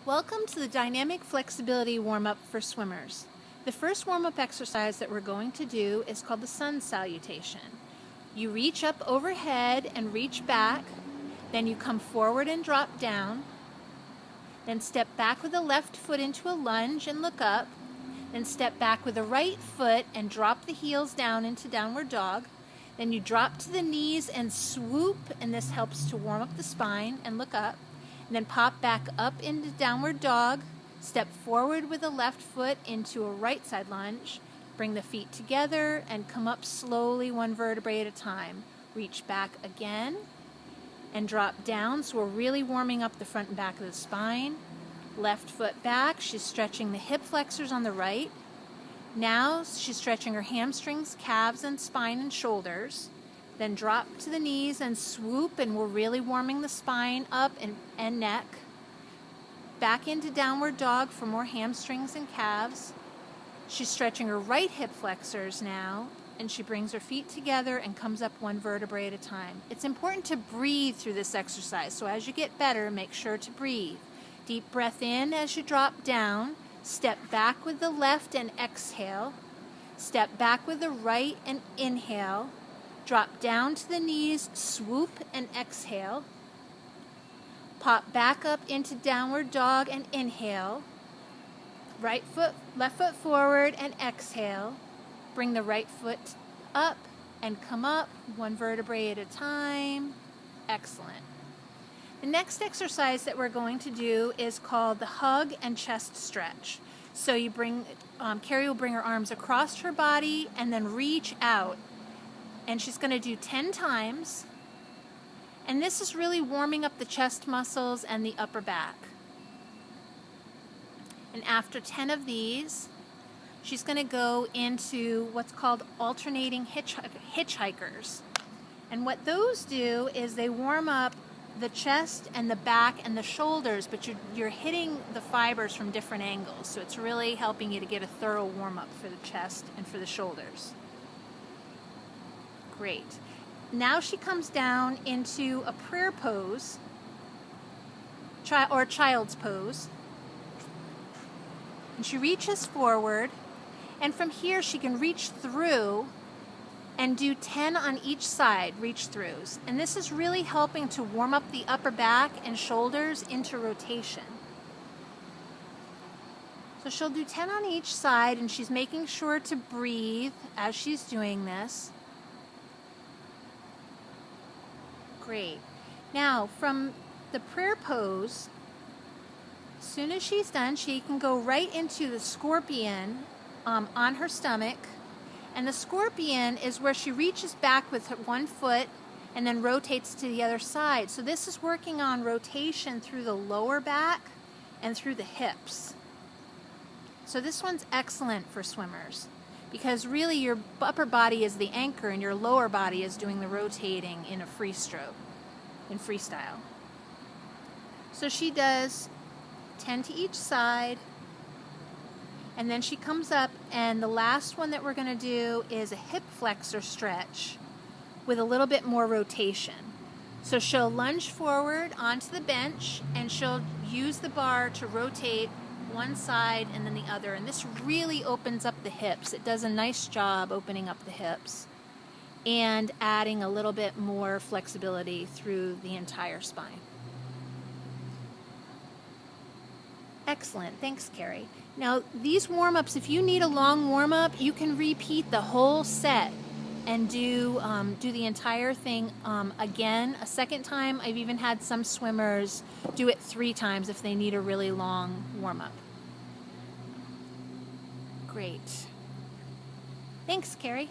Welcome to the dynamic flexibility warm-up for swimmers. The first warm-up exercise that we're going to do is called the sun salutation. You reach up overhead and reach back, then you come forward and drop down, then step back with the left foot into a lunge and look up, then step back with the right foot and drop the heels down into downward dog. Then you drop to the knees and swoop, and this helps to warm up the spine and look up. And then pop back up into downward dog, step forward with the left foot into a right side lunge, bring the feet together and come up slowly one vertebrae at a time. Reach back again and drop down, so we're really warming up the front and back of the spine. Left foot back, she's stretching the hip flexors on the right. Now she's stretching her hamstrings, calves, and spine and shoulders. Then drop to the knees and swoop, and we're really warming the spine up and neck. Back into downward dog for more hamstrings and calves. She's stretching her right hip flexors now, and she brings her feet together and comes up one vertebrae at a time. It's important to breathe through this exercise, so as you get better, make sure to breathe. Deep breath in as you drop down. Step back with the left and exhale. Step back with the right and inhale. Drop down to the knees, swoop and exhale. Pop back up into downward dog and inhale. Right foot, left foot forward and exhale. Bring the right foot up and come up one vertebrae at a time. Excellent. The next exercise that we're going to do is called the hug and chest stretch. So you bring, Carrie will bring her arms across her body and then reach out. And she's going to do 10 times. And this is really warming up the chest muscles and the upper back. And after 10 of these, she's going to go into what's called alternating hitchhikers. And what those do is they warm up the chest and the back and the shoulders, but you're hitting the fibers from different angles. So it's really helping you to get a thorough warm-up for the chest and for the shoulders. Great. Now she comes down into a prayer pose, or child's pose. And she reaches forward, and from here she can reach through and do 10 on each side, reach throughs. And this is really helping to warm up the upper back and shoulders into rotation. So she'll do 10 on each side, and she's making sure to breathe as she's doing this. Great. Now, from the prayer pose, as soon as she's done, she can go right into the scorpion on her stomach. And the scorpion is where she reaches back with her one foot and then rotates to the other side. So this is working on rotation through the lower back and through the hips. So this one's excellent for swimmers, because really your upper body is the anchor and your lower body is doing the rotating in a free stroke, in freestyle. So she does 10 to each side, and then she comes up, and the last one that we're going to do is a hip flexor stretch with a little bit more rotation. So she'll lunge forward onto the bench, and she'll use the bar to rotate one side and then the other, and this really opens up the hips. It does a nice job opening up the hips and adding a little bit more flexibility through the entire spine. Excellent. Thanks, Carrie. Now, these warm-ups, if you need a long warm-up, you can repeat the whole set and do the entire thing again a second time. I've even had some swimmers do it 3 times if they need a really long warm-up. Great. Thanks, Carrie.